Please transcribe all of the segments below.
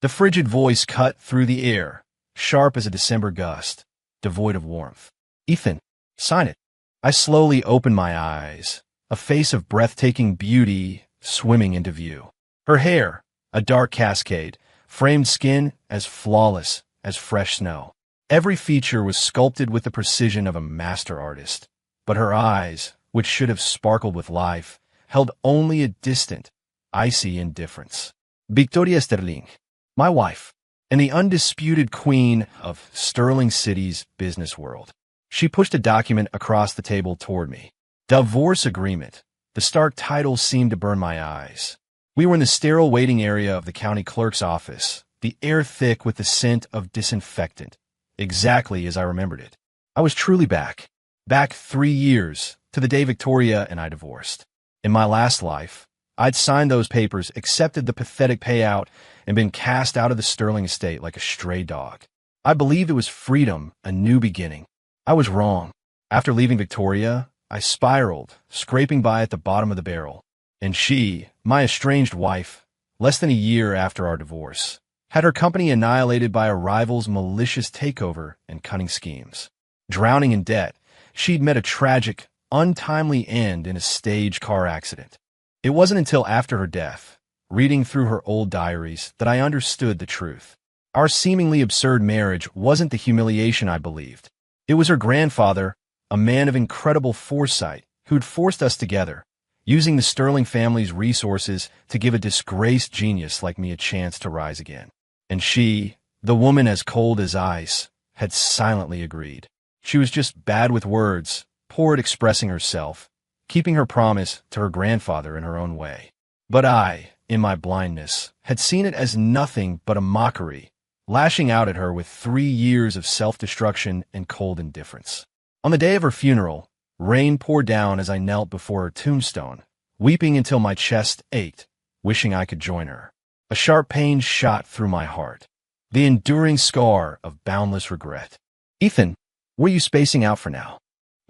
The frigid voice cut through the air, sharp as a December gust, devoid of warmth. Ethan, sign it. I slowly opened my eyes, a face of breathtaking beauty swimming into view. Her hair, a dark cascade, framed skin as flawless as fresh snow. Every feature was sculpted with the precision of a master artist, but her eyes, which should have sparkled with life, held only a distant, icy indifference. Victoria Sterling, my wife, and the undisputed queen of Sterling City's business world. She pushed a document across the table toward me. Divorce agreement. The stark title seemed to burn my eyes. We were in the sterile waiting area of the county clerk's office, the air thick with the scent of disinfectant, exactly as I remembered it. I was truly back 3 years, to the day Victoria and I divorced. In my last life, I'd signed those papers, accepted the pathetic payout, and been cast out of the Sterling estate like a stray dog. I believed it was freedom, a new beginning. I was wrong. After leaving Victoria, I spiraled, scraping by at the bottom of the barrel. And she, my estranged wife, less than a year after our divorce, had her company annihilated by a rival's malicious takeover and cunning schemes. Drowning in debt, she'd met a tragic, untimely end in a staged car accident. It wasn't until after her death, reading through her old diaries, that I understood the truth. Our seemingly absurd marriage wasn't the humiliation I believed. It was her grandfather, a man of incredible foresight, who'd forced us together, using the Sterling family's resources to give a disgraced genius like me a chance to rise again. And she, the woman as cold as ice, had silently agreed. She was just bad with words, poor at expressing herself, keeping her promise to her grandfather in her own way. But I, in my blindness, had seen it as nothing but a mockery, lashing out at her with 3 years of self-destruction and cold indifference. On the day of her funeral, rain poured down as I knelt before her tombstone, weeping until my chest ached, wishing I could join her. A sharp pain shot through my heart, the enduring scar of boundless regret. Ethan, what are you spacing out for now?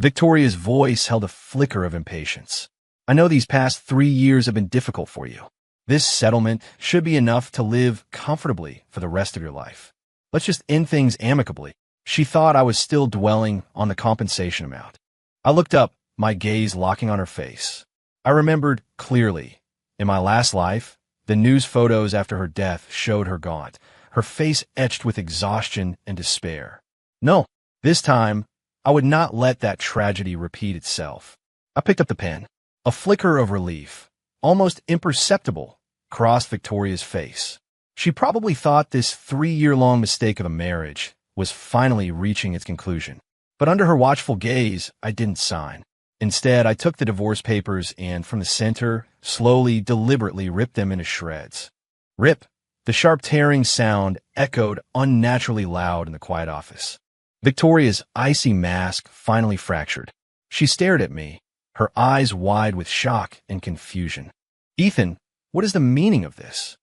Victoria's voice held a flicker of impatience. I know these past 3 years have been difficult for you. This settlement should be enough to live comfortably for the rest of your life. Let's just end things amicably. She thought I was still dwelling on the compensation amount. I looked up, my gaze locking on her face. I remembered clearly, in my last life, the news photos after her death showed her gaunt, her face etched with exhaustion and despair. No, this time, I would not let that tragedy repeat itself. I picked up the pen. A flicker of relief, almost imperceptible, crossed Victoria's face. She probably thought this 3-year-long mistake of a marriage was finally reaching its conclusion. But under her watchful gaze, I didn't sign. Instead, I took the divorce papers and, from the center, slowly, deliberately ripped them into shreds. Rip! The sharp tearing sound echoed unnaturally loud in the quiet office. Victoria's icy mask finally fractured. She stared at me, her eyes wide with shock and confusion. Ethan, what is the meaning of this?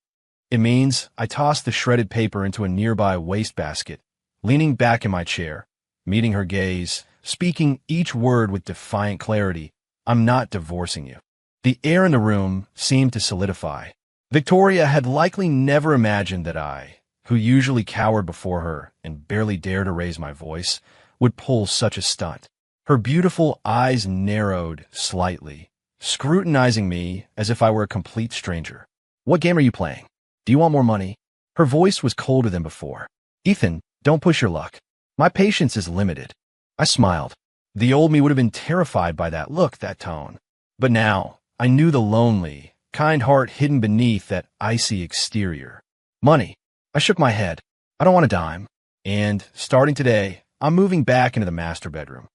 It means I tossed the shredded paper into a nearby wastebasket, leaning back in my chair, meeting her gaze, speaking each word with defiant clarity. I'm not divorcing you. The air in the room seemed to solidify. Victoria had likely never imagined that I, who usually cowered before her and barely dared to raise my voice, would pull such a stunt. Her beautiful eyes narrowed slightly, scrutinizing me as if I were a complete stranger. What game are you playing? Do you want more money? Her voice was colder than before. Ethan, don't push your luck. My patience is limited. I smiled. The old me would have been terrified by that look, that tone. But now, I knew the lonely, kind heart hidden beneath that icy exterior. Money. I shook my head. I don't want a dime. And, starting today, I'm moving back into the master bedroom.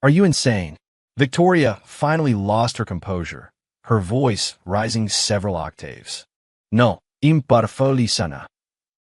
Are you insane? Victoria finally lost her composure, her voice rising several octaves. No, imparfoli sana.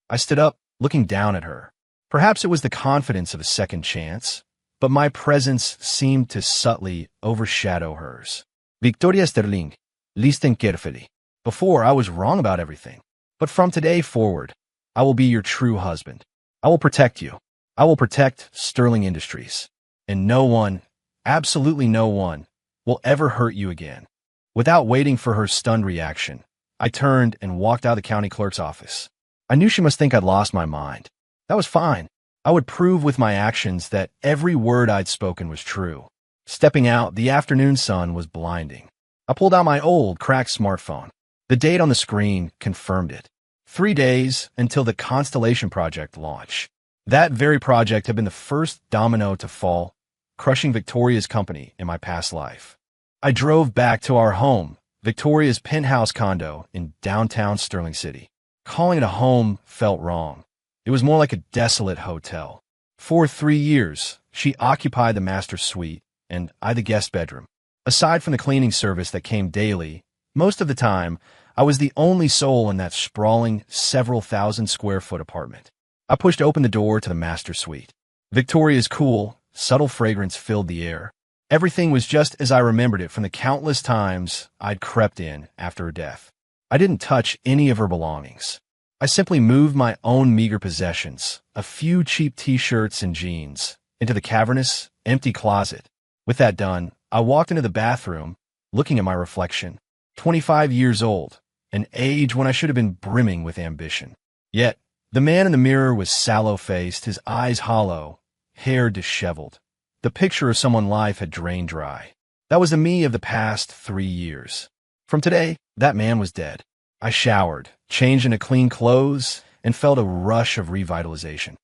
I stood up, looking down at her. Perhaps it was the confidence of a second chance, but my presence seemed to subtly overshadow hers. Victoria Sterling, listen carefully. Before, I was wrong about everything. But from today forward, I will be your true husband. I will protect you. I will protect Sterling Industries. And no one, absolutely no one, will ever hurt you again. Without waiting for her stunned reaction, I turned and walked out of the county clerk's office. I knew she must think I'd lost my mind. That was fine. I would prove with my actions that every word I'd spoken was true. Stepping out, the afternoon sun was blinding. I pulled out my old, cracked smartphone. The date on the screen confirmed it. 3 days until the Constellation Project launch. That very project had been the first domino to fall, crushing Victoria's company in my past life. I drove back to our home, Victoria's penthouse condo in downtown Sterling City. Calling it a home felt wrong. It was more like a desolate hotel. For 3 years, she occupied the master suite, and I the guest bedroom. Aside from the cleaning service that came daily, most of the time, I was the only soul in that sprawling, several thousand square foot apartment. I pushed open the door to the master suite. Victoria's cool, subtle fragrance filled the air. Everything was just as I remembered it from the countless times I'd crept in after her death. I didn't touch any of her belongings. I simply moved my own meager possessions, a few cheap t-shirts and jeans, into the cavernous, empty closet. With that done, I walked into the bathroom, looking at my reflection. 25 years old, an age when I should have been brimming with ambition. Yet, the man in the mirror was sallow-faced, his eyes hollow, hair disheveled. The picture of someone life had drained dry. That was the me of the past 3 years. From today, that man was dead. I showered, changed into clean clothes, and felt a rush of revitalization.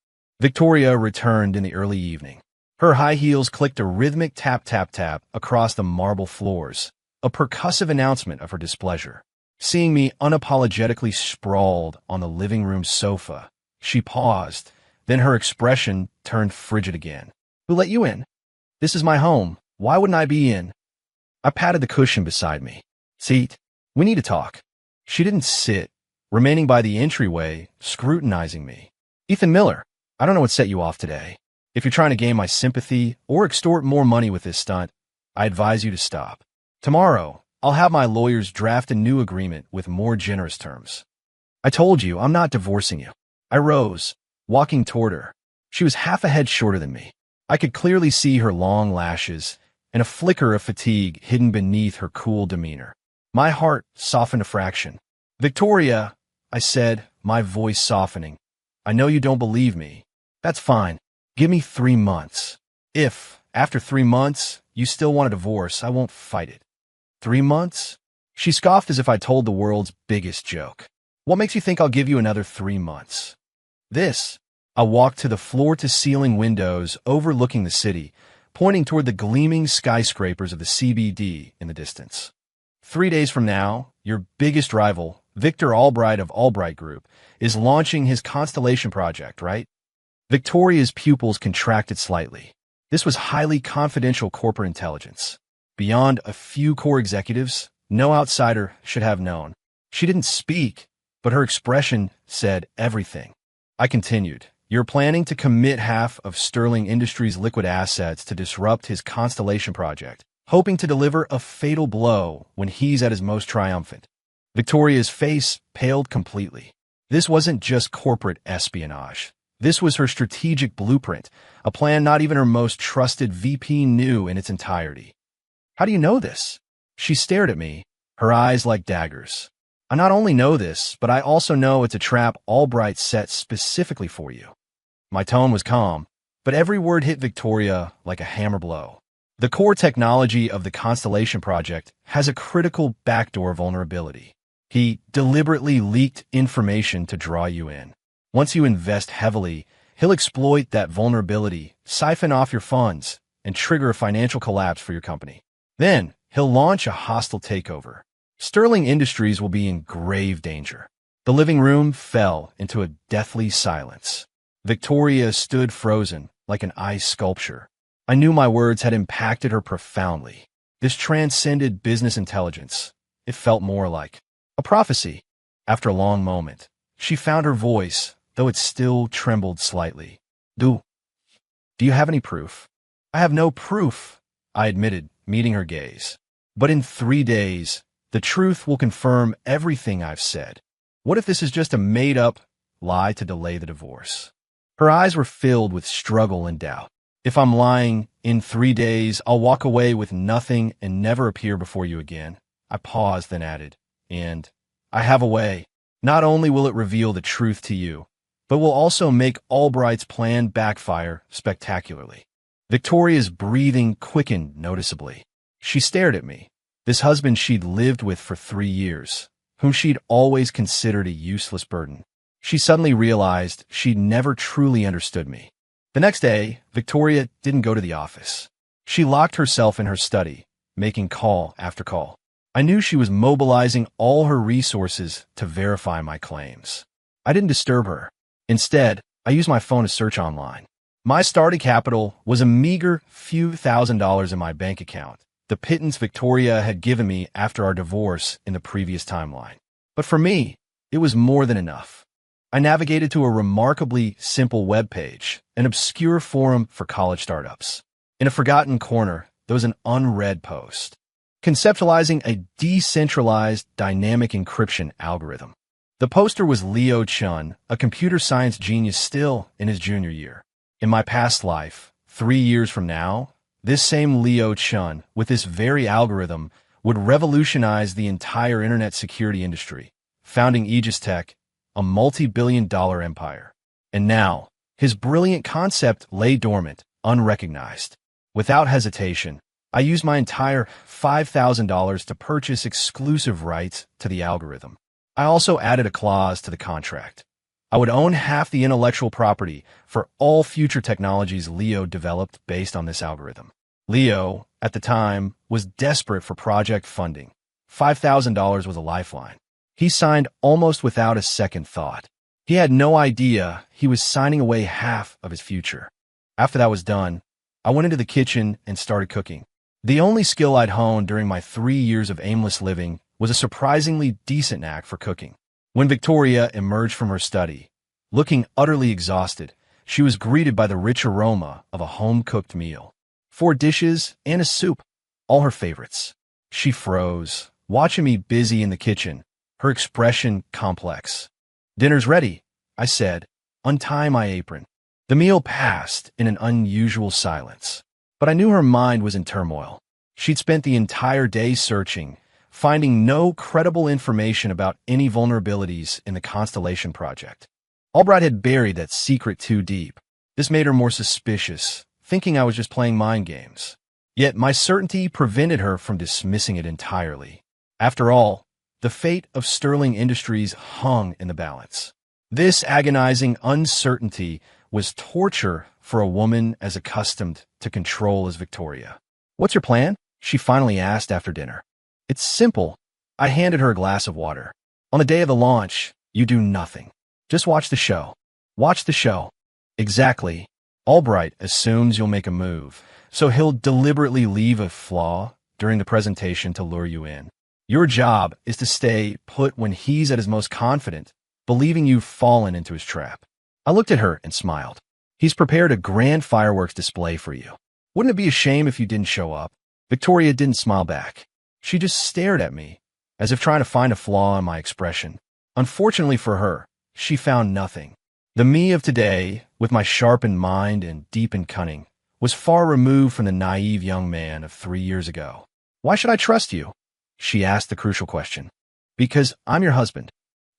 Victoria returned in the early evening. Her high heels clicked a rhythmic tap-tap-tap across the marble floors, a percussive announcement of her displeasure. Seeing me unapologetically sprawled on the living room sofa, she paused, then her expression turned frigid again. Who let you in? This is my home. Why wouldn't I be in? I patted the cushion beside me. Seat, we need to talk. She didn't sit, remaining by the entryway, scrutinizing me. Ethan Miller, I don't know what set you off today. If you're trying to gain my sympathy or extort more money with this stunt, I advise you to stop. Tomorrow, I'll have my lawyers draft a new agreement with more generous terms. I told you, I'm not divorcing you. I rose, walking toward her. She was half a head shorter than me. I could clearly see her long lashes and a flicker of fatigue hidden beneath her cool demeanor. My heart softened a fraction. Victoria, I said, my voice softening. I know you don't believe me. That's fine. Give me 3 months. If, after 3 months, you still want a divorce, I won't fight it. 3 months? She scoffed as if I told the world's biggest joke. What makes you think I'll give you another 3 months? This. I walked to the floor-to-ceiling windows overlooking the city, pointing toward the gleaming skyscrapers of the CBD in the distance. 3 days from now, your biggest rival, Victor Albright of Albright Group, is launching his Constellation Project, right? Victoria's pupils contracted slightly. This was highly confidential corporate intelligence. Beyond a few core executives, no outsider should have known. She didn't speak, but her expression said everything. I continued. You're planning to commit half of Sterling Industries' liquid assets to disrupt his Constellation Project, hoping to deliver a fatal blow when he's at his most triumphant. Victoria's face paled completely. This wasn't just corporate espionage. This was her strategic blueprint, a plan not even her most trusted VP knew in its entirety. How do you know this? She stared at me, her eyes like daggers. I not only know this, but I also know it's a trap Albright set specifically for you. My tone was calm, but every word hit Victoria like a hammer blow. The core technology of the Constellation Project has a critical backdoor vulnerability. He deliberately leaked information to draw you in. Once you invest heavily, he'll exploit that vulnerability, siphon off your funds, and trigger a financial collapse for your company. Then, he'll launch a hostile takeover. Sterling Industries will be in grave danger. The living room fell into a deathly silence. Victoria stood frozen, like an ice sculpture. I knew my words had impacted her profoundly. This transcended business intelligence. It felt more like a prophecy. After a long moment, she found her voice, though it still trembled slightly. Do you have any proof? I have no proof, I admitted, meeting her gaze. But in 3 days, the truth will confirm everything I've said. What if this is just a made-up lie to delay the divorce? Her eyes were filled with struggle and doubt. If I'm lying, in 3 days, I'll walk away with nothing and never appear before you again. I paused, then added, and I have a way. Not only will it reveal the truth to you, but will also make Albright's plan backfire spectacularly. Victoria's breathing quickened noticeably. She stared at me, this husband she'd lived with for 3 years, whom she'd always considered a useless burden. She suddenly realized she'd never truly understood me. The next day, Victoria didn't go to the office. She locked herself in her study, making call after call. I knew she was mobilizing all her resources to verify my claims. I didn't disturb her. Instead, I used my phone to search online. My starting capital was a meager few $1,000s in my bank account, the pittance Victoria had given me after our divorce in the previous timeline. But for me, it was more than enough. I navigated to a remarkably simple web page, an obscure forum for college startups. In a forgotten corner, there was an unread post, conceptualizing a decentralized dynamic encryption algorithm. The poster was Leo Chun, a computer science genius still in his junior year. In my past life, 3 years from now, this same Leo Chun, with this very algorithm, would revolutionize the entire internet security industry, founding Aegis Tech, a multi-billion-dollar empire. And now, his brilliant concept lay dormant, unrecognized. Without hesitation, I used my entire $5,000 to purchase exclusive rights to the algorithm. I also added a clause to the contract. I would own half the intellectual property for all future technologies Leo developed based on this algorithm. Leo, at the time, was desperate for project funding. $5,000 was a lifeline. He signed almost without a second thought. He had no idea he was signing away half of his future. After that was done, I went into the kitchen and started cooking. The only skill I'd honed during my 3 years of aimless living was a surprisingly decent knack for cooking. When Victoria emerged from her study, looking utterly exhausted, she was greeted by the rich aroma of a home-cooked meal. 4 dishes and a soup, all her favorites. She froze, watching me busy in the kitchen, her expression complex. "Dinner's ready," I said, untying my apron. The meal passed in an unusual silence, but I knew her mind was in turmoil. She'd spent the entire day searching, finding no credible information about any vulnerabilities in the Constellation project. Albright had buried that secret too deep. This made her more suspicious, thinking I was just playing mind games. Yet my certainty prevented her from dismissing it entirely. After all, the fate of Sterling Industries hung in the balance. This agonizing uncertainty was torture for a woman as accustomed to control as Victoria. "What's your plan?" she finally asked after dinner. "It's simple." I handed her a glass of water. "On the day of the launch, you do nothing. Just watch the show. Watch the show." "Exactly. Albright assumes you'll make a move, so he'll deliberately leave a flaw during the presentation to lure you in. Your job is to stay put when he's at his most confident, believing you've fallen into his trap." I looked at her and smiled. "He's prepared a grand fireworks display for you. Wouldn't it be a shame if you didn't show up?" Victoria didn't smile back. She just stared at me, as if trying to find a flaw in my expression. Unfortunately for her, she found nothing. The me of today, with my sharpened mind and deepened cunning, was far removed from the naive young man of 3 years ago. "Why should I trust you?" she asked the crucial question. "Because I'm your husband."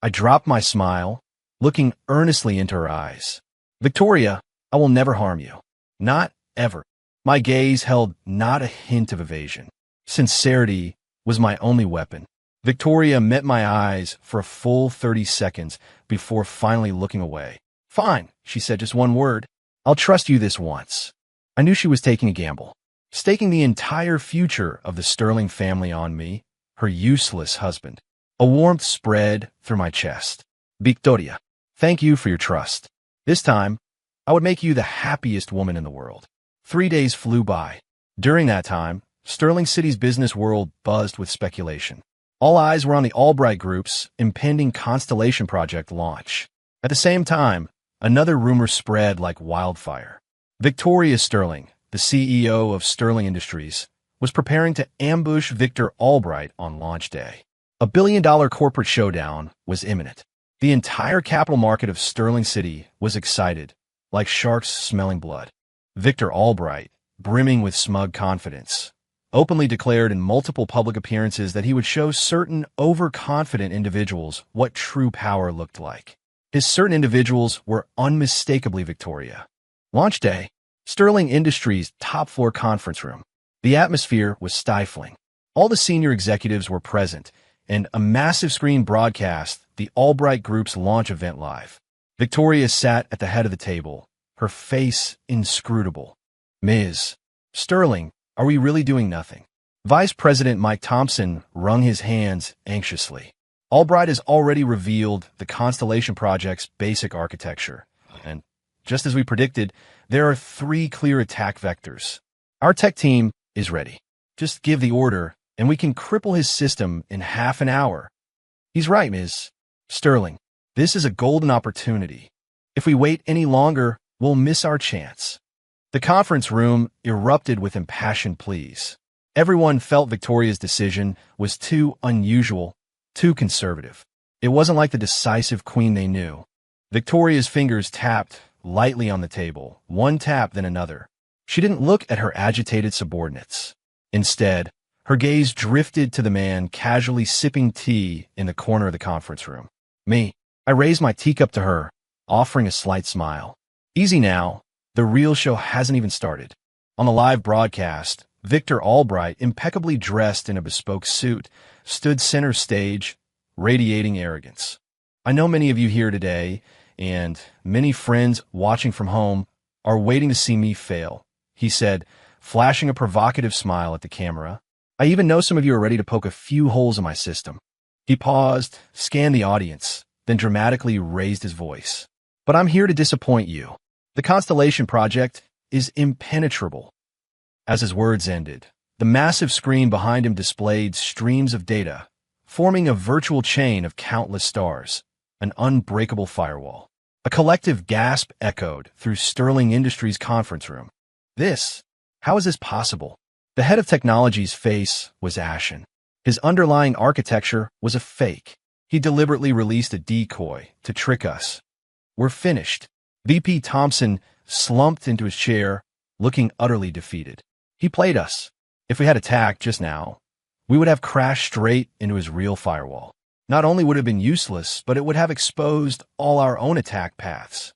I dropped my smile, looking earnestly into her eyes. "Victoria, I will never harm you. Not ever." My gaze held not a hint of evasion. Sincerity was my only weapon. Victoria met my eyes for a full 30 seconds before finally looking away. "Fine," she said, "just one word. I'll trust you this once." I knew she was taking a gamble, staking the entire future of the Sterling family on me, her useless husband. A warmth spread through my chest. "Victoria, thank you for your trust. This time, I would make you the happiest woman in the world." 3 days flew by. During that time, Sterling City's business world buzzed with speculation. All eyes were on the Albright Group's impending Constellation project launch. At the same time, another rumor spread like wildfire. Victoria Sterling, the CEO of Sterling Industries, was preparing to ambush Victor Albright on launch day. A billion-dollar corporate showdown was imminent. The entire capital market of Sterling City was excited, like sharks smelling blood. Victor Albright, brimming with smug confidence, openly declared in multiple public appearances that he would show certain overconfident individuals what true power looked like. His certain individuals were unmistakably Victoria. Launch day, Sterling Industries' top-floor conference room. The atmosphere was stifling. All the senior executives were present, and a massive screen broadcast the Albright Group's launch event live. Victoria sat at the head of the table, her face inscrutable. Ms. Sterling, are we really doing nothing? Vice President Mike Thompson wrung his hands anxiously. Albright has already revealed the Constellation Project's basic architecture, and just as we predicted, there are 3 clear attack vectors. Our tech team is ready. Just give the order, and we can cripple his system in half an hour. He's right, Ms. Sterling. This is a golden opportunity. If we wait any longer, we'll miss our chance. The conference room erupted with impassioned pleas. Everyone felt Victoria's decision was too unusual, too conservative. It wasn't like the decisive queen they knew. Victoria's fingers tapped lightly on the table, one tap then another. She didn't look at her agitated subordinates. Instead, her gaze drifted to the man casually sipping tea in the corner of the conference room. Me. I raised my teacup to her, offering a slight smile. Easy now. The real show hasn't even started. On the live broadcast, Victor Albright, impeccably dressed in a bespoke suit, stood center stage, radiating arrogance. I know many of you here today, and many friends watching from home, are waiting to see me fail, he said, flashing a provocative smile at the camera. I even know some of you are ready to poke a few holes in my system. He paused, scanned the audience, then dramatically raised his voice. But I'm here to disappoint you. The Constellation Project is impenetrable. As his words ended, the massive screen behind him displayed streams of data, forming a virtual chain of countless stars, an unbreakable firewall. A collective gasp echoed through Sterling Industries' conference room. How is this possible? The head of technology's face was ashen. His underlying architecture was a fake. He deliberately released a decoy to trick us. We're finished. VP Thompson slumped into his chair, looking utterly defeated. He played us. If we had attacked just now, we would have crashed straight into his real firewall. Not only would it have been useless, but it would have exposed all our own attack paths.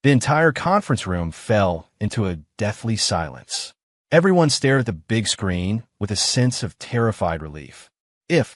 The entire conference room fell into a deathly silence. Everyone stared at the big screen with a sense of terrified relief. If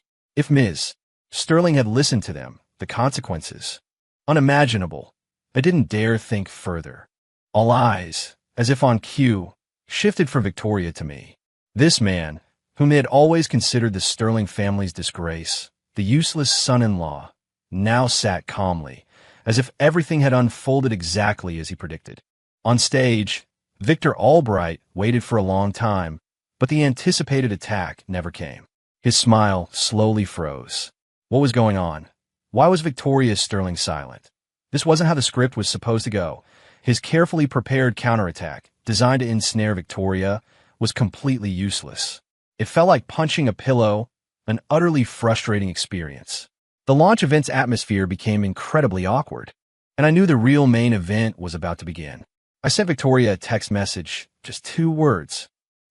Ms. Sterling had listened to them, the consequences. Unimaginable. I didn't dare think further. All eyes, as if on cue, shifted from Victoria to me. This man, whom they had always considered the Sterling family's disgrace, the useless son-in-law, now sat calmly, as if everything had unfolded exactly as he predicted. On stage, Victor Albright waited for a long time, but the anticipated attack never came. His smile slowly froze. What was going on? Why was Victoria Sterling silent? This wasn't how the script was supposed to go. His carefully prepared counterattack, designed to ensnare Victoria, was completely useless. It felt like punching a pillow, an utterly frustrating experience. The launch event's atmosphere became incredibly awkward, and I knew the real main event was about to begin. I sent Victoria a text message, just 2 words.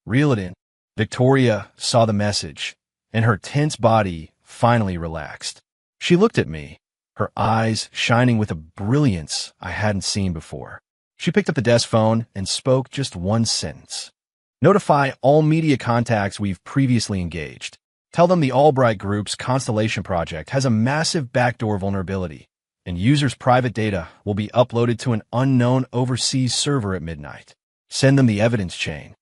Reel it in. Victoria saw the message, and her tense body finally relaxed. She looked at me, her eyes shining with a brilliance I hadn't seen before. She picked up the desk phone and spoke just one sentence. Notify all media contacts we've previously engaged. Tell them the Albright Group's Constellation Project has a massive backdoor vulnerability, and users' private data will be uploaded to an unknown overseas server at midnight. Send them the evidence chain.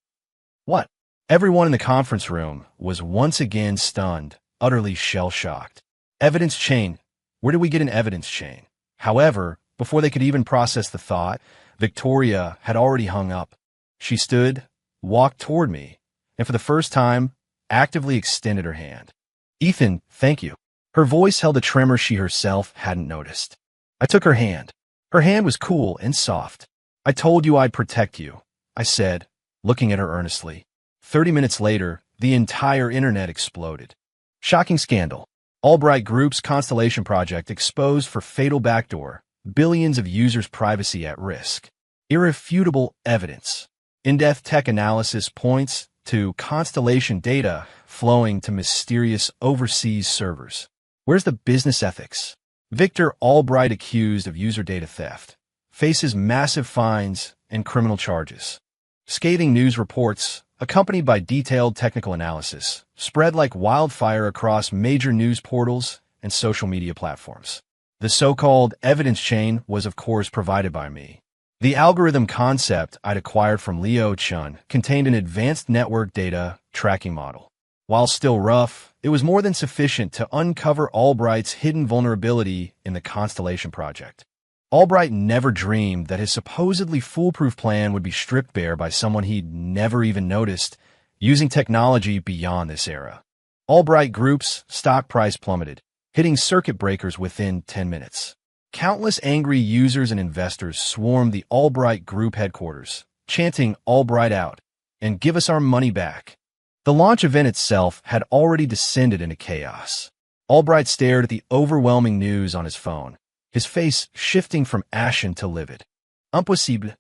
What? Everyone in the conference room was once again stunned, utterly shell-shocked. Evidence chain. Where did we get an evidence chain? However, before they could even process the thought, Victoria had already hung up. She stood, walked toward me, and for the first time, actively extended her hand. Ethan, thank you. Her voice held a tremor she herself hadn't noticed. I took her hand. Her hand was cool and soft. I told you I'd protect you, I said, looking at her earnestly. 30 minutes later, the entire internet exploded. Shocking scandal. Albright Group's Constellation Project exposed for fatal backdoor, billions of users' privacy at risk. Irrefutable evidence. In-depth tech analysis points to Constellation data flowing to mysterious overseas servers. Where's the business ethics? Victor Albright, accused of user data theft, faces massive fines and criminal charges. Scathing news reports, accompanied by detailed technical analysis, spread like wildfire across major news portals and social media platforms. The so-called evidence chain was, of course, provided by me. The algorithm concept I'd acquired from Leo Chun contained an advanced network data tracking model. While still rough, it was more than sufficient to uncover Albright's hidden vulnerability in the Constellation project. Albright never dreamed that his supposedly foolproof plan would be stripped bare by someone he'd never even noticed, using technology beyond this era. Albright Group's stock price plummeted, hitting circuit breakers within 10 minutes. Countless angry users and investors swarmed the Albright Group headquarters, chanting "Albright out" and "Give us our money back." The launch event itself had already descended into chaos. Albright stared at the overwhelming news on his phone, his face shifting from ashen to livid. "Impossible.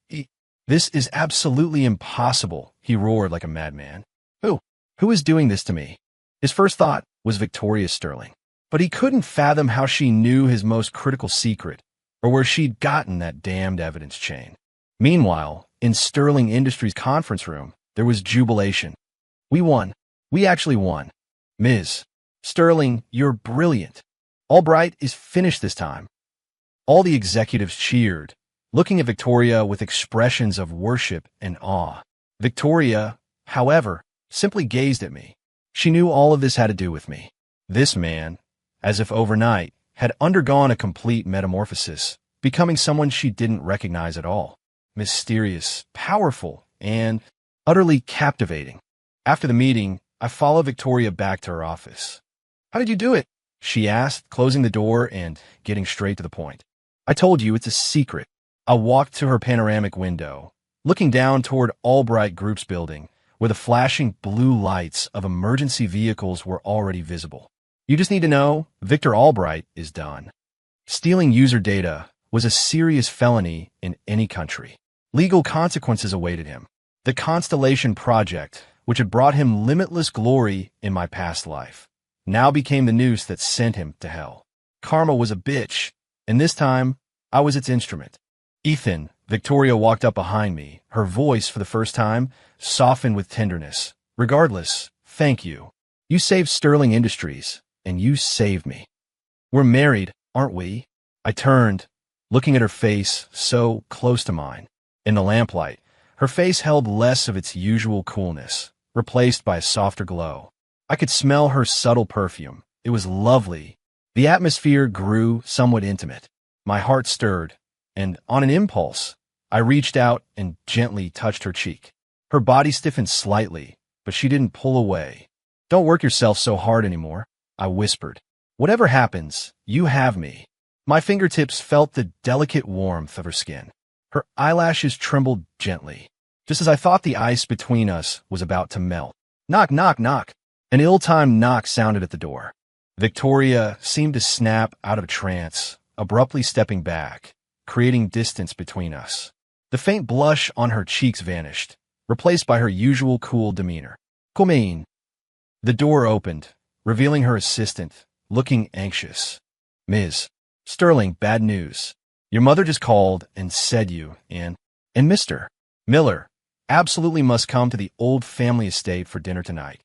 This is absolutely impossible," he roared like a madman. Who is doing this to me?" His first thought was Victoria Sterling. But he couldn't fathom how she knew his most critical secret, or where she'd gotten that damned evidence chain. Meanwhile, in Sterling Industries' conference room, there was jubilation. "We won. We actually won. Ms. Sterling, you're brilliant. Albright is finished this time." All the executives cheered, looking at Victoria with expressions of worship and awe. Victoria, however, simply gazed at me. She knew all of this had to do with me. This man, as if overnight, had undergone a complete metamorphosis, becoming someone she didn't recognize at all. Mysterious, powerful, and utterly captivating. After the meeting, I followed Victoria back to her office. "How did you do it?" she asked, closing the door and getting straight to the point. "I told you, it's a secret." I walked to her panoramic window, looking down toward Albright Group's building, where the flashing blue lights of emergency vehicles were already visible. "You just need to know, Victor Albright is done." Stealing user data was a serious felony in any country. Legal consequences awaited him. The Constellation project, which had brought him limitless glory in my past life, now became the noose that sent him to hell. Karma was a bitch, and this time, I was its instrument. "Ethan," Victoria walked up behind me, her voice, for the first time, softened with tenderness. "Regardless, thank you. You saved Sterling Industries, and you saved me. We're married, aren't we?" I turned, looking at her face so close to mine. In the lamplight, her face held less of its usual coolness, replaced by a softer glow. I could smell her subtle perfume. It was lovely. The atmosphere grew somewhat intimate. My heart stirred, and on an impulse, I reached out and gently touched her cheek. Her body stiffened slightly, but she didn't pull away. "Don't work yourself so hard anymore," I whispered. "Whatever happens, you have me." My fingertips felt the delicate warmth of her skin. Her eyelashes trembled gently, just as I thought the ice between us was about to melt. Knock, knock, knock. An ill-timed knock sounded at the door. Victoria seemed to snap out of a trance, abruptly stepping back, creating distance between us. The faint blush on her cheeks vanished, replaced by her usual cool demeanor. "Come in." The door opened, revealing her assistant, looking anxious. "Ms. Sterling, bad news. Your mother just called and said you and Mr. Miller absolutely must come to the old family estate for dinner tonight."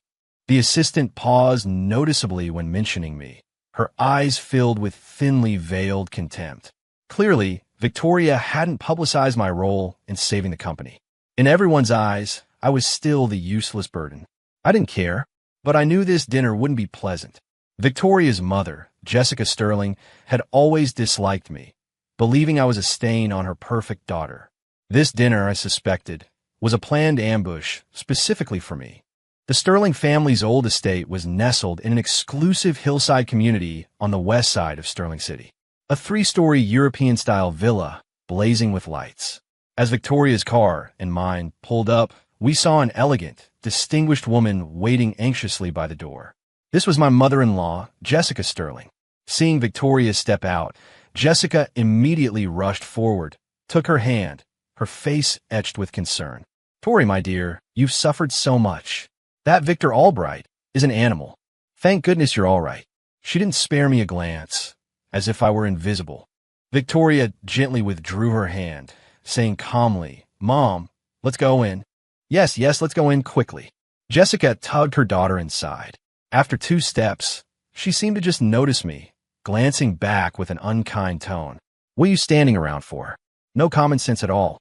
The assistant paused noticeably when mentioning me, her eyes filled with thinly veiled contempt. Clearly, Victoria hadn't publicized my role in saving the company. In everyone's eyes, I was still the useless burden. I didn't care, but I knew this dinner wouldn't be pleasant. Victoria's mother, Jessica Sterling, had always disliked me, believing I was a stain on her perfect daughter. This dinner, I suspected, was a planned ambush specifically for me. The Sterling family's old estate was nestled in an exclusive hillside community on the west side of Sterling City. A 3-story European-style villa blazing with lights. As Victoria's car and mine pulled up, we saw an elegant, distinguished woman waiting anxiously by the door. This was my mother-in-law, Jessica Sterling. Seeing Victoria step out, Jessica immediately rushed forward, took her hand, her face etched with concern. "Tori, my dear, you've suffered so much. That Victor Albright is an animal. Thank goodness you're all right. She didn't spare me a glance, as if I were invisible. Victoria gently withdrew her hand, saying calmly, Mom, let's go in. Yes, let's go in quickly. Jessica tugged her daughter inside. After 2 steps, she seemed to just notice me, glancing back with an unkind tone. What are you standing around for? No common sense at all.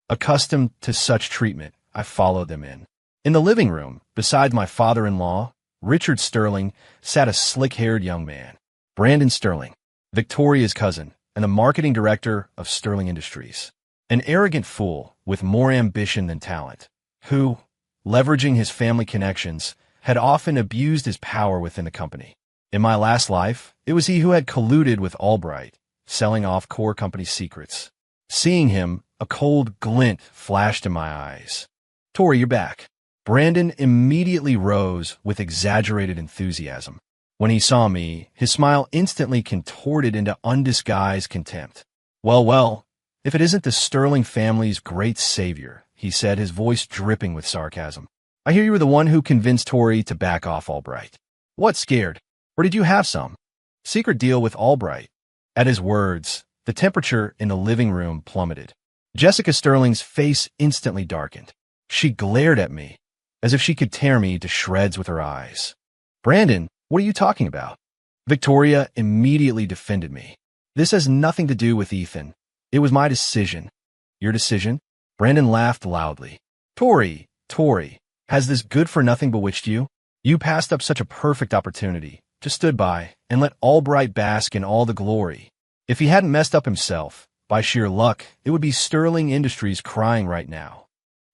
Accustomed to such treatment, I followed them in. In the living room, beside my father-in-law, Richard Sterling, sat a slick-haired young man. Brandon Sterling, Victoria's cousin, and the marketing director of Sterling Industries. An arrogant fool with more ambition than talent, who, leveraging his family connections, had often abused his power within the company. In my last life, it was he who had colluded with Albright, selling off core company secrets. Seeing him, a cold glint flashed in my eyes. Tori, you're back. Brandon immediately rose with exaggerated enthusiasm. When he saw me, his smile instantly contorted into undisguised contempt. Well, if it isn't the Sterling family's great savior, he said, his voice dripping with sarcasm. I hear you were the one who convinced Tori to back off Albright. What, scared? Or did you have some? Secret deal with Albright. At his words, the temperature in the living room plummeted. Jessica Sterling's face instantly darkened. She glared at me, as if she could tear me to shreds with her eyes. Brandon, what are you talking about? Victoria immediately defended me. This has nothing to do with Ethan. It was my decision. Your decision? Brandon laughed loudly. Tori, has this good-for-nothing bewitched you? You passed up such a perfect opportunity, just stood by, and let Albright bask in all the glory. If he hadn't messed up himself, by sheer luck, it would be Sterling Industries crying right now.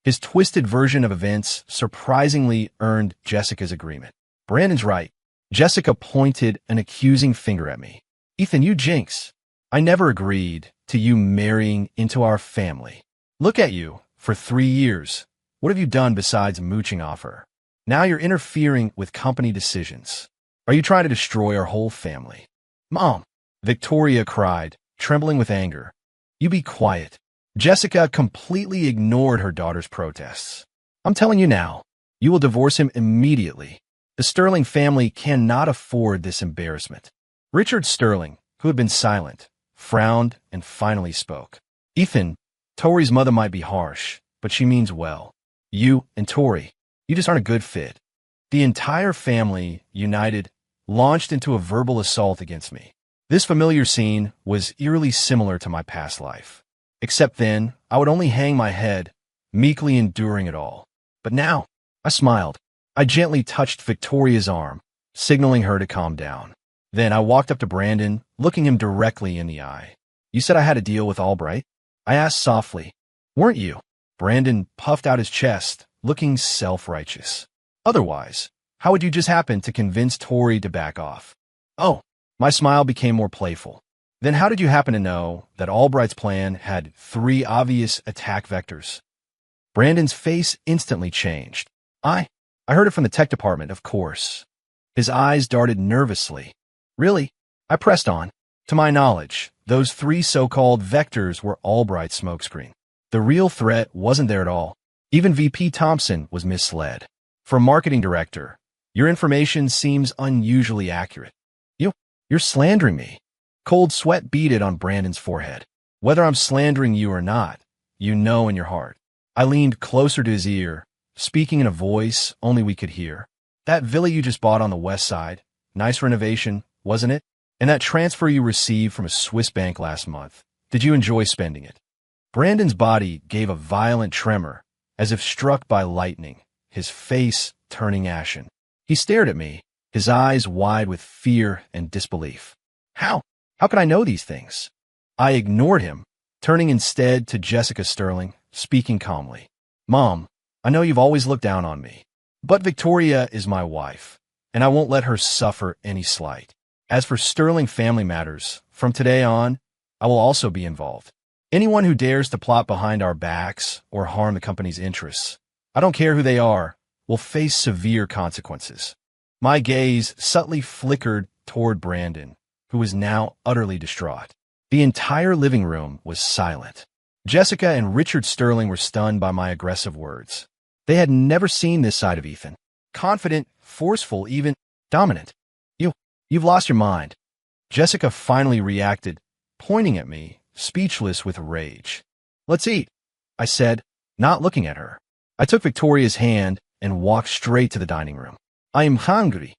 His twisted version of events surprisingly earned Jessica's agreement. Brandon's right. Jessica pointed an accusing finger at me. Ethan, you jinx. I never agreed to you marrying into our family. Look at you, for 3 years. What have you done besides mooching off her? Now you're interfering with company decisions. Are you trying to destroy our whole family? Mom, Victoria cried, trembling with anger. You be quiet. Jessica completely ignored her daughter's protests. I'm telling you now, you will divorce him immediately. The Sterling family cannot afford this embarrassment. Richard Sterling, who had been silent, frowned and finally spoke. Ethan, Tori's mother might be harsh, but she means well. You and Tori, you just aren't a good fit. The entire family, united, launched into a verbal assault against me. This familiar scene was eerily similar to my past life. Except then, I would only hang my head, meekly enduring it all. But now, I smiled. I gently touched Victoria's arm, signaling her to calm down. Then I walked up to Brandon, looking him directly in the eye. You said I had a deal with Albright? I asked softly. Weren't you? Brandon puffed out his chest, looking self-righteous. Otherwise, how would you just happen to convince Tori to back off? Oh, my smile became more playful. Then how did you happen to know that Albright's plan had 3 obvious attack vectors? Brandon's face instantly changed. I heard it from the tech department, of course. His eyes darted nervously. Really? I pressed on. To my knowledge, those 3 so-called vectors were Albright's smokescreen. The real threat wasn't there at all. Even VP Thompson was misled. For a marketing director, your information seems unusually accurate. You're slandering me. Cold sweat beaded on Brandon's forehead. Whether I'm slandering you or not, you know in your heart. I leaned closer to his ear, speaking in a voice only we could hear. That villa you just bought on the west side, nice renovation, wasn't it? And that transfer you received from a Swiss bank last month, did you enjoy spending it? Brandon's body gave a violent tremor, as if struck by lightning, his face turning ashen. He stared at me, his eyes wide with fear and disbelief. How could I know these things? I ignored him, turning instead to Jessica Sterling, speaking calmly. Mom, I know you've always looked down on me, but Victoria is my wife, and I won't let her suffer any slight. As for Sterling family matters, from today on, I will also be involved. Anyone who dares to plot behind our backs or harm the company's interests, I don't care who they are, will face severe consequences. My gaze subtly flickered toward Brandon, who was now utterly distraught. The entire living room was silent. Jessica and Richard Sterling were stunned by my aggressive words. They had never seen this side of Ethan. confident, forceful, even dominant. You've lost your mind. Jessica finally reacted, pointing at me, speechless with rage. Let's eat, I said, not looking at her. I took Victoria's hand and walked straight to the dining room. I am hungry.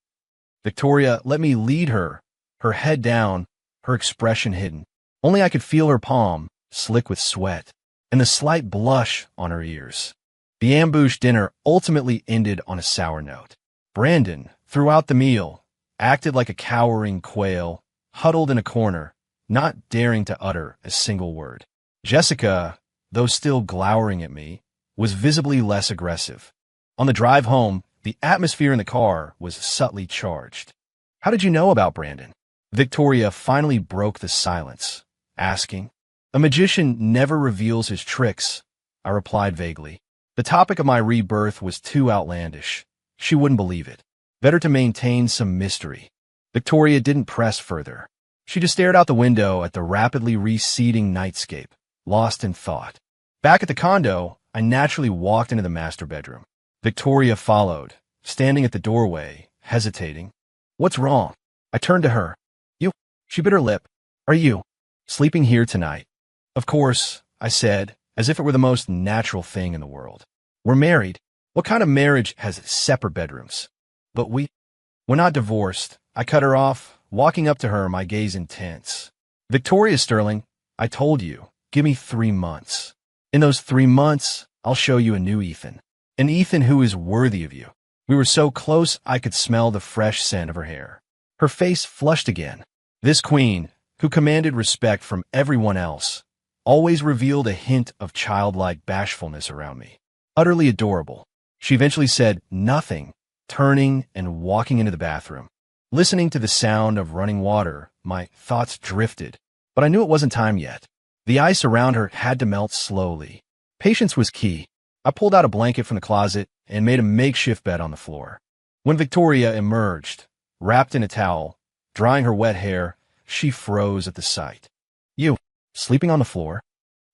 Victoria let me lead her, her head down, her expression hidden. Only I could feel her palm, slick with sweat, and the slight blush on her ears. The ambush dinner ultimately ended on a sour note. Brandon, throughout the meal, acted like a cowering quail, huddled in a corner, not daring to utter a single word. Jessica, though still glowering at me, was visibly less aggressive. On the drive home, the atmosphere in the car was subtly charged. How did you know about Brandon? Victoria finally broke the silence, asking. A magician never reveals his tricks, I replied vaguely. The topic of my rebirth was too outlandish. She wouldn't believe it. Better to maintain some mystery. Victoria didn't press further. She just stared out the window at the rapidly receding nightscape, lost in thought. Back at the condo, I naturally walked into the master bedroom. Victoria followed, standing at the doorway, hesitating. What's wrong? I turned to her. You. She bit her lip. Are you sleeping here tonight? Of course, I said, as if it were the most natural thing in the world. We're married. What kind of marriage has separate bedrooms? But we're not divorced. I cut her off, walking up to her, my gaze intense. Victoria Sterling, I told you, give me 3 months. In those 3 months, I'll show you a new Ethan. An Ethan who is worthy of you. We were so close I could smell the fresh scent of her hair. Her face flushed again. This queen, who commanded respect from everyone else, always revealed a hint of childlike bashfulness around me. Utterly adorable. She eventually said nothing, turning and walking into the bathroom. Listening to the sound of running water, my thoughts drifted, but I knew it wasn't time yet. The ice around her had to melt slowly. Patience was key. I pulled out a blanket from the closet and made a makeshift bed on the floor. When Victoria emerged, wrapped in a towel, drying her wet hair, she froze at the sight. You, sleeping on the floor?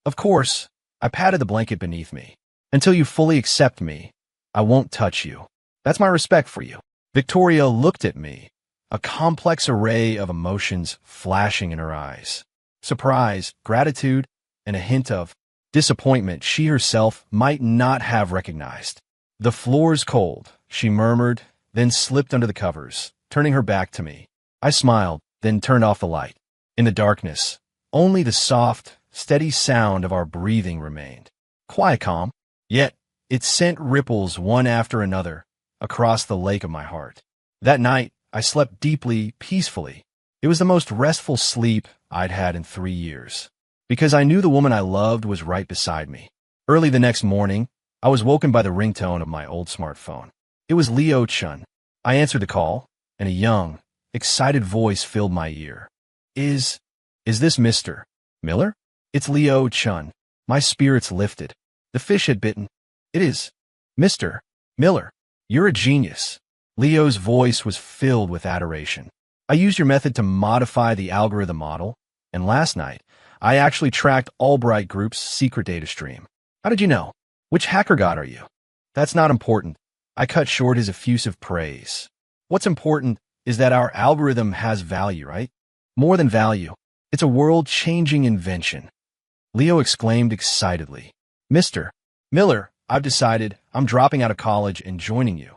Of course, I patted the blanket beneath me. Until you fully accept me, I won't touch you. That's my respect for you. Victoria looked at me, a complex array of emotions flashing in her eyes. Surprise, gratitude, and a hint of disappointment she herself might not have recognized. The floor's cold, she murmured, then slipped under the covers, turning her back to me. I smiled, then turned off the light. In the darkness, only the soft, steady sound of our breathing remained. Quiet calm, yet it sent ripples one after another across the lake of my heart. That night, I slept deeply, peacefully. It was the most restful sleep I'd had in 3 years, because I knew the woman I loved was right beside me. Early the next morning, I was woken by the ringtone of my old smartphone. It was Leo Chun. I answered the call, and a young, excited voice filled my ear. Is this Mr. Miller? It's Leo Chun. My spirits lifted. The fish had bitten. It is. Mr. Miller, you're a genius. Leo's voice was filled with adoration. I used your method to modify the algorithm model, and last night, I actually tracked Albright Group's secret data stream. How did you know? Which hacker god are you? That's not important. I cut short his effusive praise. What's important is that our algorithm has value, right? More than value. It's a world-changing invention. Leo exclaimed excitedly. Mr. Miller, I've decided I'm dropping out of college and joining you.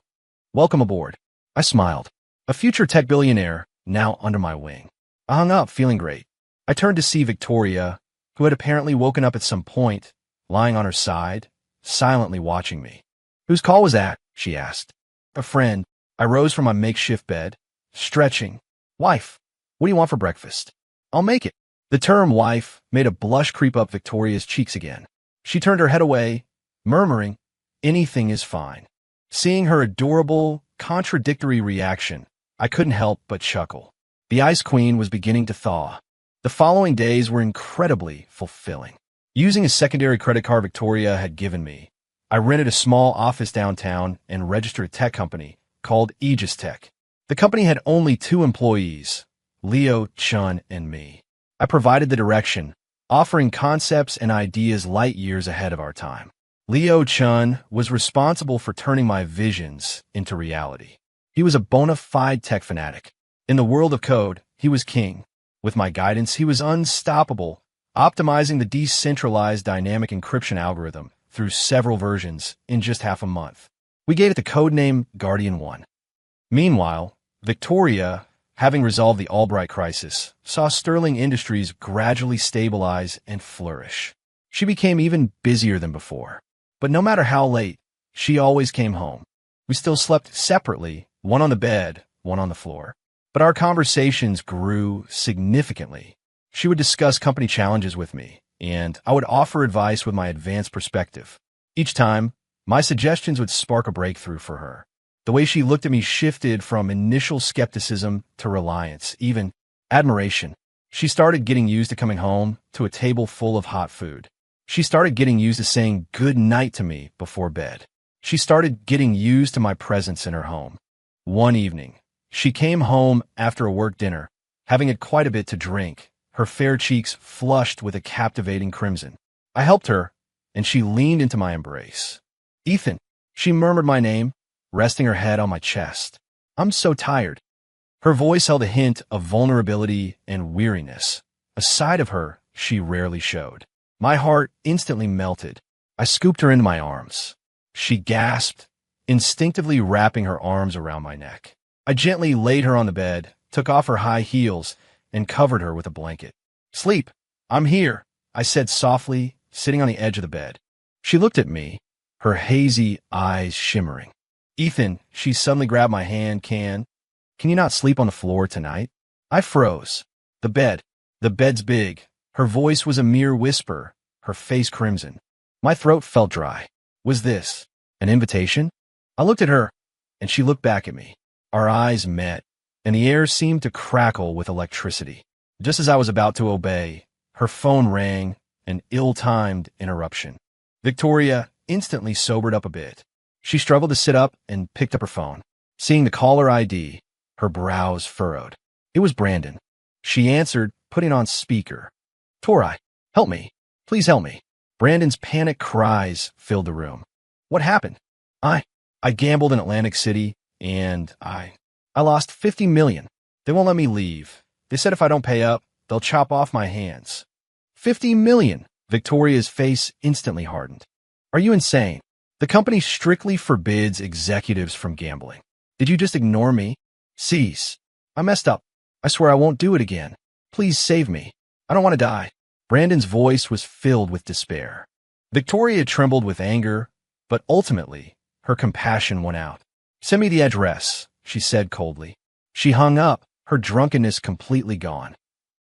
Welcome aboard. I smiled. A future tech billionaire now under my wing. I hung up, feeling great. I turned to see Victoria, who had apparently woken up at some point, lying on her side, silently watching me. Whose call was that? She asked. A friend. I rose from my makeshift bed, stretching. Wife, what do you want for breakfast? I'll make it. The term wife made a blush creep up Victoria's cheeks again. She turned her head away, murmuring, anything is fine. Seeing her adorable, contradictory reaction, I couldn't help but chuckle. The Ice Queen was beginning to thaw. The following days were incredibly fulfilling. Using a secondary credit card Victoria had given me, I rented a small office downtown and registered a tech company called Aegis Tech. The company had only 2 employees, Leo Chun and me. I provided the direction, offering concepts and ideas light years ahead of our time. Leo Chun was responsible for turning my visions into reality. He was a bona fide tech fanatic. In the world of code, he was king. With my guidance, he was unstoppable, optimizing the decentralized dynamic encryption algorithm through several versions in just half a month. We gave it the codename Guardian 1. Meanwhile, Victoria, having resolved the Albright crisis, saw Sterling Industries gradually stabilize and flourish. She became even busier than before. But no matter how late, she always came home. We still slept separately, one on the bed, one on the floor. But our conversations grew significantly. She would discuss company challenges with me, and I would offer advice with my advanced perspective. Each time, my suggestions would spark a breakthrough for her. The way she looked at me shifted from initial skepticism to reliance, even admiration. She started getting used to coming home to a table full of hot food. She started getting used to saying good night to me before bed. She started getting used to my presence in her home. One evening, she came home after a work dinner, having had quite a bit to drink, her fair cheeks flushed with a captivating crimson. I helped her, and she leaned into my embrace. Ethan, she murmured my name, resting her head on my chest. I'm so tired. Her voice held a hint of vulnerability and weariness, a side of her she rarely showed. My heart instantly melted. I scooped her into my arms. She gasped, instinctively wrapping her arms around my neck. I gently laid her on the bed, took off her high heels, and covered her with a blanket. Sleep. I'm here, I said softly, sitting on the edge of the bed. She looked at me, her hazy eyes shimmering. Ethan, she suddenly grabbed my hand. Can you not sleep on the floor tonight? I froze. The bed's big. Her voice was a mere whisper, her face crimson. My throat felt dry. Was this an invitation? I looked at her, and she looked back at me. Our eyes met, and the air seemed to crackle with electricity. Just as I was about to obey, her phone rang, an ill-timed interruption. Victoria instantly sobered up a bit. She struggled to sit up and picked up her phone. Seeing the caller ID, her brows furrowed. It was Brandon. She answered, putting on speaker. Torai, help me. Please help me. Brandon's panic cries filled the room. What happened? I gambled in Atlantic City, and I lost $50 million. They won't let me leave. They said if I don't pay up, they'll chop off my hands. $50 million! Victoria's face instantly hardened. Are you insane? The company strictly forbids executives from gambling. Did you just ignore me? Cease. I messed up. I swear I won't do it again. Please save me. I don't want to die. Brandon's voice was filled with despair. Victoria trembled with anger, but ultimately, her compassion won out. Send me the address, she said coldly. She hung up, her drunkenness completely gone.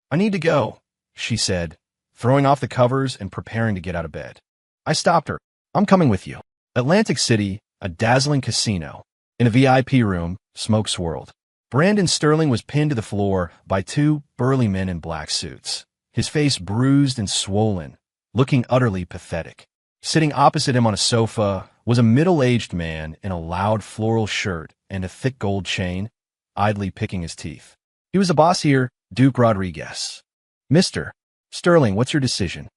I need to go, she said, throwing off the covers and preparing to get out of bed. I stopped her. I'm coming with you. Atlantic City, a dazzling casino. In a VIP room, smoke swirled. Brandon Sterling was pinned to the floor by two burly men in black suits, his face bruised and swollen, looking utterly pathetic. Sitting opposite him on a sofa was a middle-aged man in a loud floral shirt and a thick gold chain, idly picking his teeth. He was the boss here, Duke Rodriguez. Mr. Sterling, what's your decision?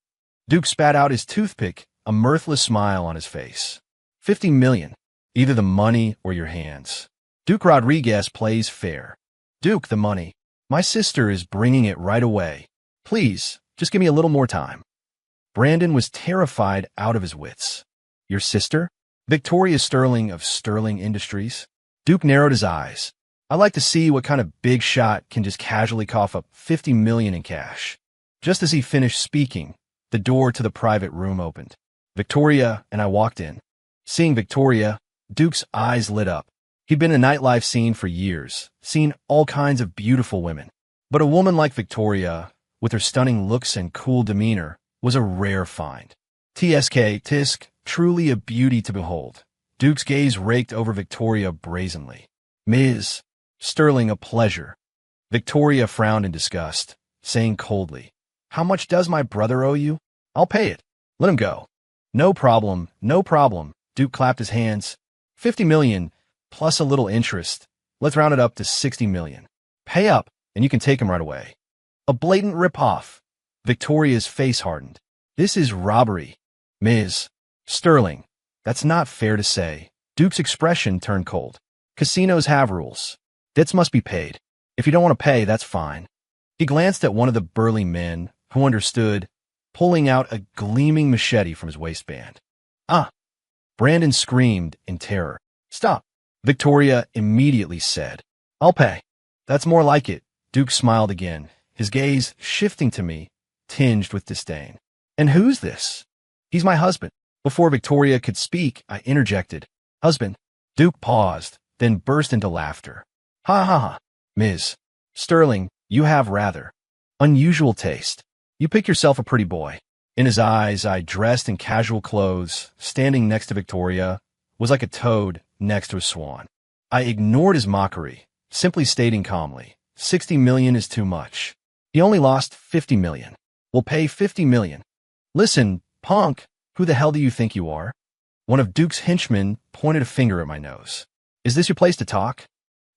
Duke spat out his toothpick, a mirthless smile on his face. $50 million. Either the money or your hands. Duke Rodriguez plays fair. Duke, the money. My sister is bringing it right away. Please, just give me a little more time. Brandon was terrified out of his wits. Your sister? Victoria Sterling of Sterling Industries? Duke narrowed his eyes. I like to see what kind of big shot can just casually cough up $50 million in cash. Just as he finished speaking, the door to the private room opened. Victoria and I walked in. Seeing Victoria, Duke's eyes lit up. He'd been in a nightlife scene for years, seen all kinds of beautiful women. But a woman like Victoria, with her stunning looks and cool demeanor, was a rare find. Tisk, truly a beauty to behold. Duke's gaze raked over Victoria brazenly. Ms. Sterling, a pleasure. Victoria frowned in disgust, saying coldly, How much does my brother owe you? I'll pay it. Let him go. No problem, no problem. Duke clapped his hands. $50 million, plus a little interest. Let's round it up to $60 million. Pay up, and you can take him right away. A blatant rip-off. Victoria's face hardened. This is robbery. Ms. Sterling, that's not fair to say. Duke's expression turned cold. Casinos have rules. Debts must be paid. If you don't want to pay, that's fine. He glanced at one of the burly men, who understood, pulling out a gleaming machete from his waistband. Ah! Brandon screamed in terror. Stop! Victoria immediately said. I'll pay. That's more like it. Duke smiled again, his gaze shifting to me, tinged with disdain. And who's this? He's my husband. Before Victoria could speak, I interjected. Husband. Duke paused, then burst into laughter. Ha ha ha. Ms. Sterling, you have rather unusual taste. You pick yourself a pretty boy. In his eyes, I, dressed in casual clothes, standing next to Victoria, was like a toad next to a swan. I ignored his mockery, simply stating calmly, 60 million is too much. He only lost 50 million. We'll pay 50 million. Listen, punk, who the hell do you think you are? One of Duke's henchmen pointed a finger at my nose. Is this your place to talk?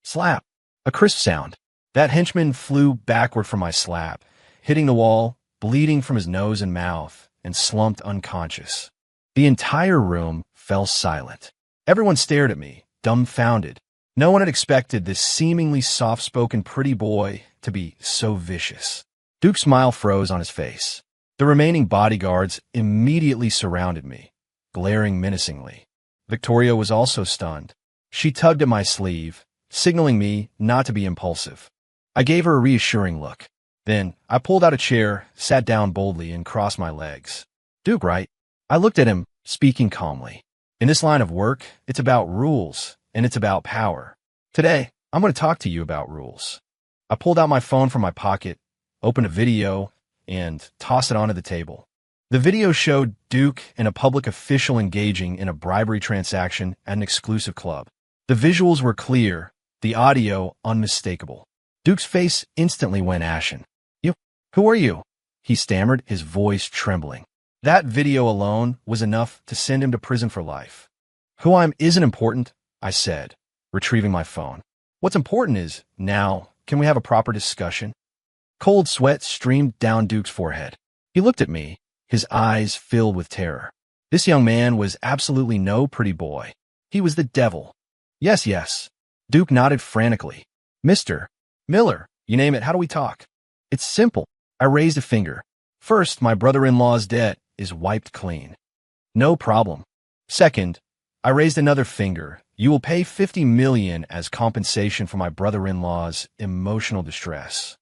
Slap. A crisp sound. That henchman flew backward from my slap, hitting the wall, bleeding from his nose and mouth, and slumped unconscious. The entire room fell silent. Everyone stared at me, dumbfounded. No one had expected this seemingly soft-spoken pretty boy to be so vicious. Duke's smile froze on his face. The remaining bodyguards immediately surrounded me, glaring menacingly. Victoria was also stunned. She tugged at my sleeve, signaling me not to be impulsive. I gave her a reassuring look. Then I pulled out a chair, sat down boldly, and crossed my legs. Duke, right? I looked at him, speaking calmly. In this line of work, it's about rules, and it's about power. Today, I'm going to talk to you about rules. I pulled out my phone from my pocket, opened a video, and tossed it onto the table. The video showed Duke and a public official engaging in a bribery transaction at an exclusive club. The visuals were clear, the audio unmistakable. Duke's face instantly went ashen. Who are you? He stammered, his voice trembling. That video alone was enough to send him to prison for life. Who I am isn't important, I said, retrieving my phone. What's important is, now, can we have a proper discussion? Cold sweat streamed down Duke's forehead. He looked at me, his eyes filled with terror. This young man was absolutely no pretty boy. He was the devil. Yes, yes. Duke nodded frantically. Mr. Miller, you name it, how do we talk? It's simple. I raised a finger. First, my brother-in-law's debt is wiped clean. No problem. Second, I raised another finger. You will pay 50 million as compensation for my brother-in-law's emotional distress.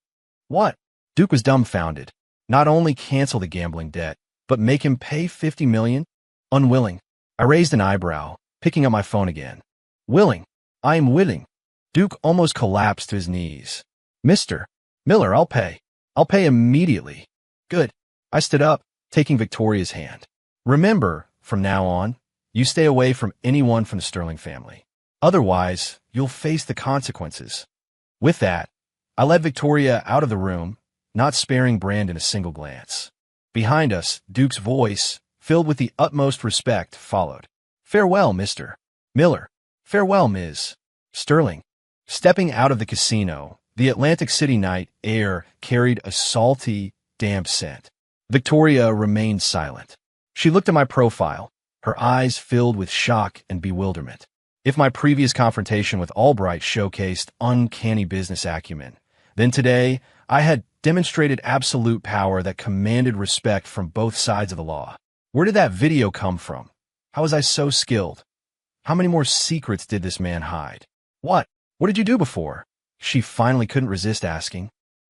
What? Duke was dumbfounded. Not only cancel the gambling debt, but make him pay 50 million? Unwilling. I raised an eyebrow, picking up my phone again. Willing. I am willing. Duke almost collapsed to his knees. Mr. Miller, I'll pay. I'll pay immediately. Good. I stood up, taking Victoria's hand. Remember, from now on, you stay away from anyone from the Sterling family. Otherwise, you'll face the consequences. With that, I led Victoria out of the room, not sparing Brandon a single glance. Behind us, Duke's voice, filled with the utmost respect, followed. Farewell, Mr. Miller. Farewell, Ms. Sterling. Stepping out of the casino, the Atlantic City night air carried a salty, damp scent. Victoria remained silent. She looked at my profile, her eyes filled with shock and bewilderment. If my previous confrontation with Albright showcased uncanny business acumen, then today I had demonstrated absolute power that commanded respect from both sides of the law. Where did that video come from? How was I so skilled? How many more secrets did this man hide? What? What did you do before? She finally couldn't resist asking.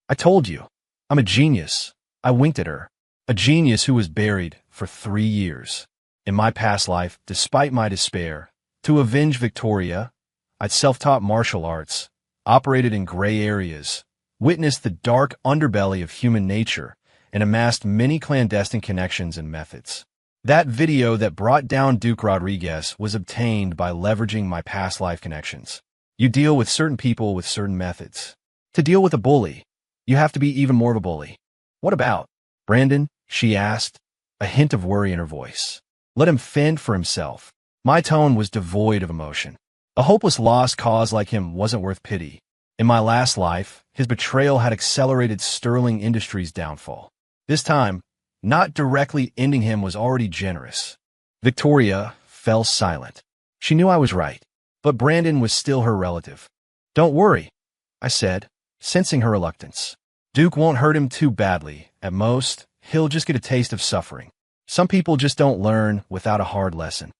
I told you. I'm a genius. I winked at her. A genius who was buried for 3 years. In my past life, despite my despair, to avenge Victoria, I'd self-taught martial arts, operated in gray areas, witnessed the dark underbelly of human nature, and amassed many clandestine connections and methods. That video that brought down Duke Rodriguez was obtained by leveraging my past life connections. You deal with certain people with certain methods. To deal with a bully, you have to be even more of a bully. What about Brandon? She asked, a hint of worry in her voice. Let him fend for himself. My tone was devoid of emotion. A hopeless lost cause like him wasn't worth pity. In my last life, his betrayal had accelerated Sterling Industries' downfall. This time, not directly ending him was already generous. Victoria fell silent. She knew I was right, but Brandon was still her relative. Don't worry, I said, sensing her reluctance. Duke won't hurt him too badly. At most, he'll just get a taste of suffering. Some people just don't learn without a hard lesson.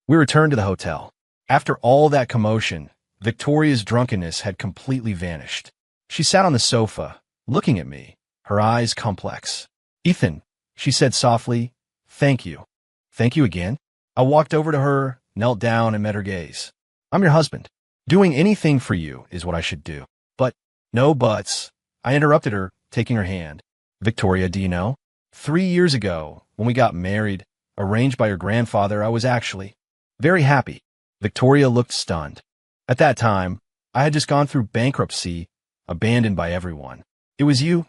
We returned to the hotel. After all that commotion, Victoria's drunkenness had completely vanished. She sat on the sofa, looking at me, her eyes complex. Ethan, she said softly, thank you. Thank you again? I walked over to her, knelt down, and met her gaze. I'm your husband. Doing anything for you is what I should do. But, no buts. I interrupted her, taking her hand. Victoria, do you know? 3 years ago, when we got married, arranged by your grandfather, I was actually very happy. Victoria looked stunned. At that time, I had just gone through bankruptcy, abandoned by everyone. It was you.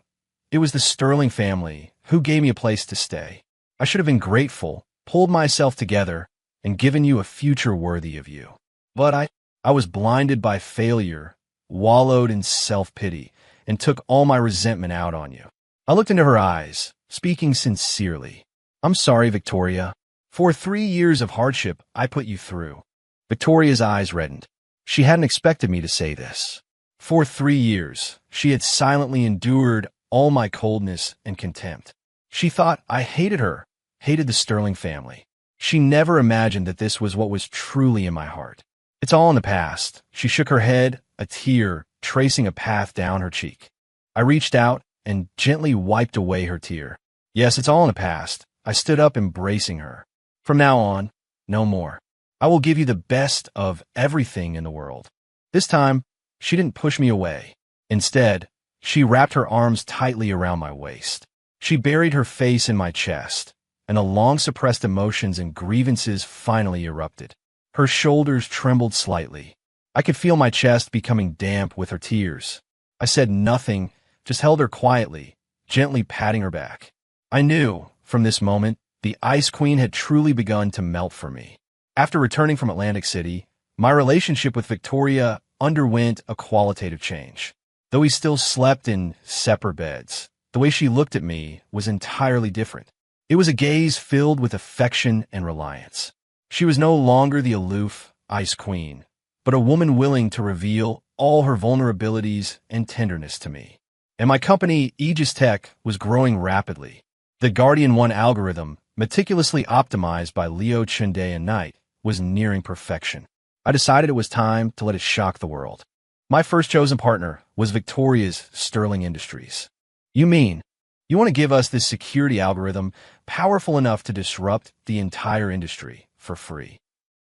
It was the Sterling family who gave me a place to stay. I should have been grateful, pulled myself together, and given you a future worthy of you. But I was blinded by failure, wallowed in self-pity, and took all my resentment out on you. I looked into her eyes, speaking sincerely. I'm sorry, Victoria. For 3 years of hardship I put you through. Victoria's eyes reddened. She hadn't expected me to say this. For 3 years, she had silently endured all my coldness and contempt. She thought I hated her, hated the Sterling family. She never imagined that this was what was truly in my heart. It's all in the past. She shook her head, a tear tracing a path down her cheek. I reached out and gently wiped away her tear. Yes, it's all in the past. I stood up, embracing her. From now on, no more. I will give you the best of everything in the world. This time, she didn't push me away. Instead, she wrapped her arms tightly around my waist. She buried her face in my chest, and the long-suppressed emotions and grievances finally erupted. Her shoulders trembled slightly. I could feel my chest becoming damp with her tears. I said nothing, just held her quietly, gently patting her back. I knew, from this moment, the Ice Queen had truly begun to melt for me. After returning from Atlantic City, my relationship with Victoria underwent a qualitative change. Though we still slept in separate beds, the way she looked at me was entirely different. It was a gaze filled with affection and reliance. She was no longer the aloof Ice Queen, but a woman willing to reveal all her vulnerabilities and tenderness to me. And my company, Aegis Tech, was growing rapidly. The Guardian 1 algorithm, meticulously optimized by Leo Chunde and Knight, was nearing perfection. I decided it was time to let it shock the world. My first chosen partner was Victoria's Sterling Industries. You mean, you want to give us this security algorithm powerful enough to disrupt the entire industry for free?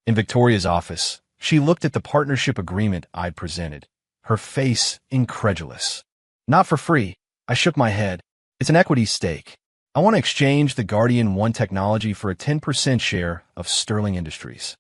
In Victoria's office, she looked at the partnership agreement I'd presented, her face incredulous. Not for free. I shook my head. It's an equity stake. I want to exchange the Guardian 1 technology for a 10% share of Sterling Industries.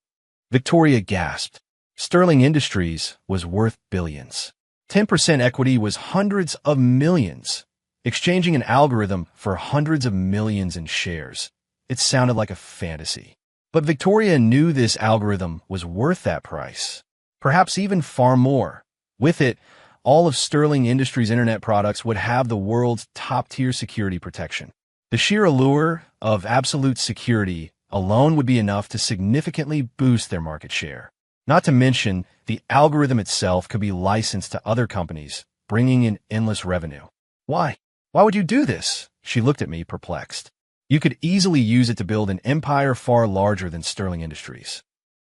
Victoria gasped. Sterling Industries was worth billions. 10% equity was hundreds of millions. Exchanging an algorithm for hundreds of millions in shares. It sounded like a fantasy. But Victoria knew this algorithm was worth that price. Perhaps even far more. With it, all of Sterling Industries' internet products would have the world's top-tier security protection. The sheer allure of absolute security alone would be enough to significantly boost their market share. Not to mention, the algorithm itself could be licensed to other companies, bringing in endless revenue. Why? Why would you do this? She looked at me, perplexed. You could easily use it to build an empire far larger than Sterling Industries.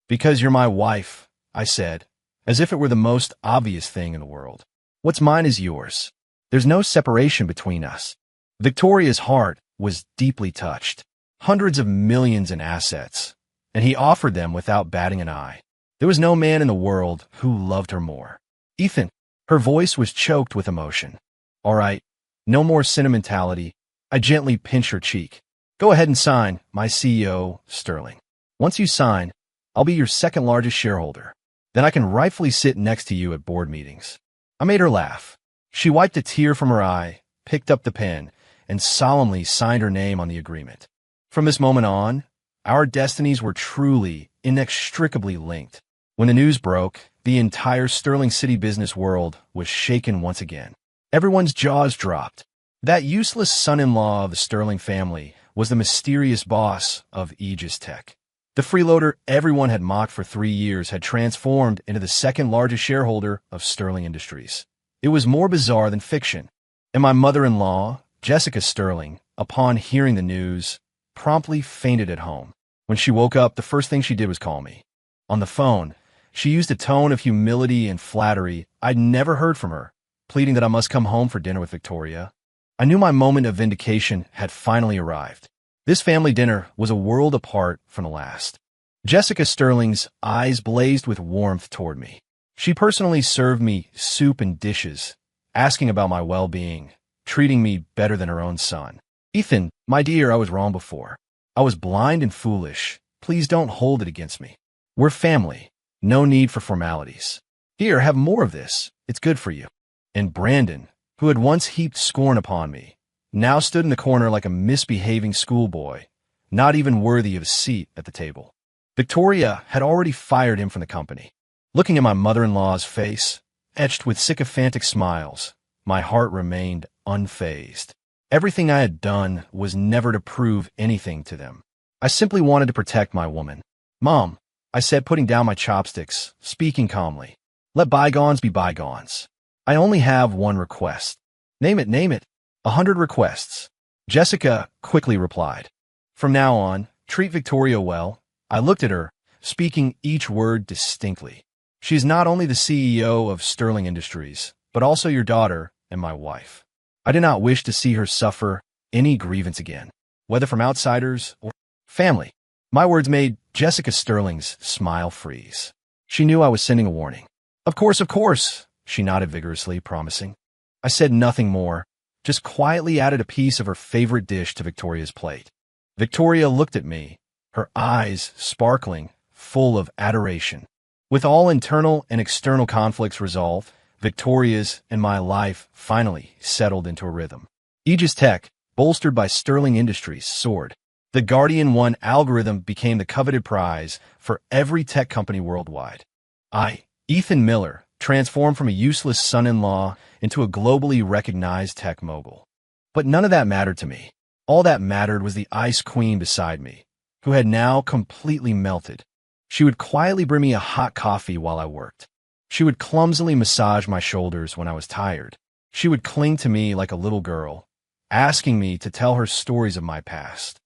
Because you're my wife, I said, as if it were the most obvious thing in the world. What's mine is yours. There's no separation between us. Victoria's heart was deeply touched. Hundreds of millions in assets, and he offered them without batting an eye. There was no man in the world who loved her more. Ethan, her voice was choked with emotion. All right, no more sentimentality. I gently pinched her cheek. Go ahead and sign, my CEO, Sterling. Once you sign, I'll be your second largest shareholder. Then I can rightfully sit next to you at board meetings. I made her laugh. She wiped a tear from her eye, picked up the pen, and solemnly signed her name on the agreement. From this moment on, our destinies were truly, inextricably linked. When the news broke, the entire Sterling City business world was shaken once again. Everyone's jaws dropped. That useless son-in-law of the Sterling family was the mysterious boss of Aegis Tech. The freeloader everyone had mocked for 3 years had transformed into the second largest shareholder of Sterling Industries. It was more bizarre than fiction. And my mother-in-law, Jessica Sterling, upon hearing the news, promptly fainted at home. When she woke up, the first thing she did was call me. On the phone, she used a tone of humility and flattery I'd never heard from her, pleading that I must come home for dinner with Victoria. I knew my moment of vindication had finally arrived. This family dinner was a world apart from the last. Jessica Sterling's eyes blazed with warmth toward me. She personally served me soup and dishes, asking about my well-being, treating me better than her own son. Ethan, my dear, I was wrong before. I was blind and foolish. Please don't hold it against me. We're family. No need for formalities. Here, have more of this. It's good for you. And Brandon, who had once heaped scorn upon me, now stood in the corner like a misbehaving schoolboy, not even worthy of a seat at the table. Victoria had already fired him from the company. Looking at my mother-in-law's face, etched with sycophantic smiles, my heart remained unfazed. Everything I had done was never to prove anything to them. I simply wanted to protect my woman. Mom, I said, putting down my chopsticks, speaking calmly. Let bygones be bygones. I only have one request. Name it, name it. 100 requests. Jessica quickly replied. From now on, treat Victoria well. I looked at her, speaking each word distinctly. She is not only the CEO of Sterling Industries, but also your daughter and my wife. I did not wish to see her suffer any grievance again, whether from outsiders or family. My words made Jessica Sterling's smile freeze. She knew I was sending a warning. Of course, she nodded vigorously, promising. I said nothing more, just quietly added a piece of her favorite dish to Victoria's plate. Victoria looked at me, her eyes sparkling, full of adoration. With all internal and external conflicts resolved, Victoria's and my life finally settled into a rhythm. Aegis Tech, bolstered by Sterling Industries, soared. The Guardian 1 algorithm became the coveted prize for every tech company worldwide. I, Ethan Miller, transformed from a useless son-in-law into a globally recognized tech mogul. But none of that mattered to me. All that mattered was the ice queen beside me, who had now completely melted. She would quietly bring me a hot coffee while I worked. She would clumsily massage my shoulders when I was tired. She would cling to me like a little girl, asking me to tell her stories of my past.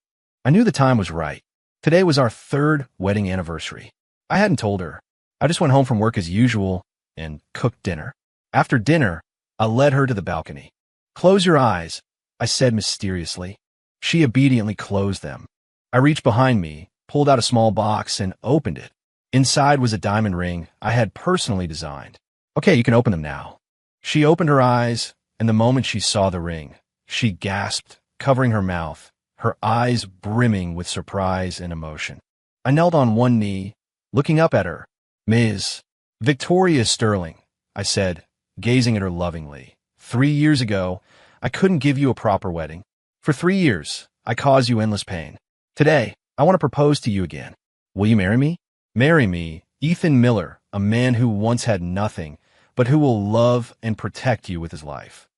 I knew the time was right. Today was our 3rd wedding anniversary. I hadn't told her. I just went home from work as usual and cooked dinner. After dinner, I led her to the balcony. Close your eyes, I said mysteriously. She obediently closed them. I reached behind me, pulled out a small box, and opened it. Inside was a diamond ring I had personally designed. Okay, you can open them now. She opened her eyes, and the moment she saw the ring, she gasped, covering her mouth, her eyes brimming with surprise and emotion. I knelt on one knee, looking up at her. Ms. Victoria Sterling, I said, gazing at her lovingly. 3 years ago, I couldn't give you a proper wedding. For 3 years, I caused you endless pain. Today, I want to propose to you again. Will you marry me? Marry me, Ethan Miller, a man who once had nothing, but who will love and protect you with his life.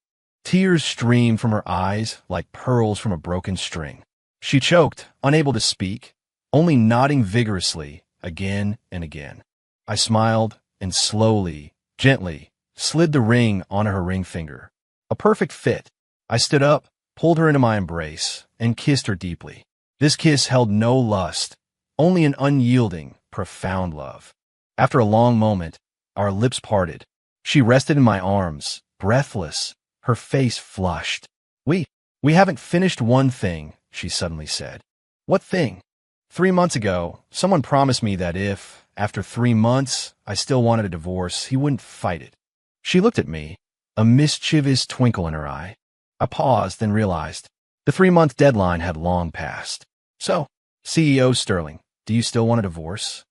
Tears streamed from her eyes like pearls from a broken string. She choked, unable to speak, only nodding vigorously again and again. I smiled and slowly, gently, slid the ring onto her ring finger. A perfect fit. I stood up, pulled her into my embrace, and kissed her deeply. This kiss held no lust, only an unyielding, profound love. After a long moment, our lips parted. She rested in my arms, breathless, her face flushed. We haven't finished one thing, she suddenly said. What thing? 3 months ago, someone promised me that if, after 3 months, I still wanted a divorce, he wouldn't fight it. She looked at me, a mischievous twinkle in her eye. I paused and realized the 3-month deadline had long passed. So, CEO Sterling, do you still want a divorce?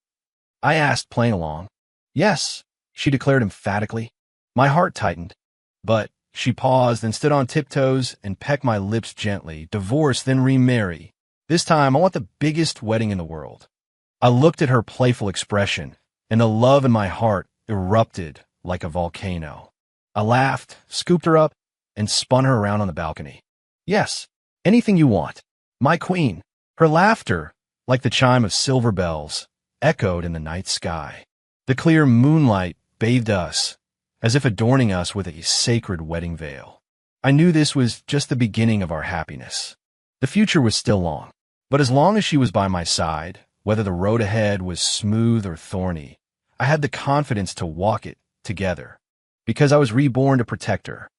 I asked, playing along. Yes, she declared emphatically. My heart tightened. But she paused and stood on tiptoes and pecked my lips gently. Divorce, then remarry. This time, I want the biggest wedding in the world. I looked at her playful expression, and the love in my heart erupted like a volcano. I laughed, scooped her up, and spun her around on the balcony. Yes, anything you want. My queen. Her laughter, like the chime of silver bells, echoed in the night sky. The clear moonlight bathed us, as if adorning us with a sacred wedding veil. I knew this was just the beginning of our happiness. The future was still long, but as long as she was by my side, whether the road ahead was smooth or thorny, I had the confidence to walk it together, because I was reborn to protect her,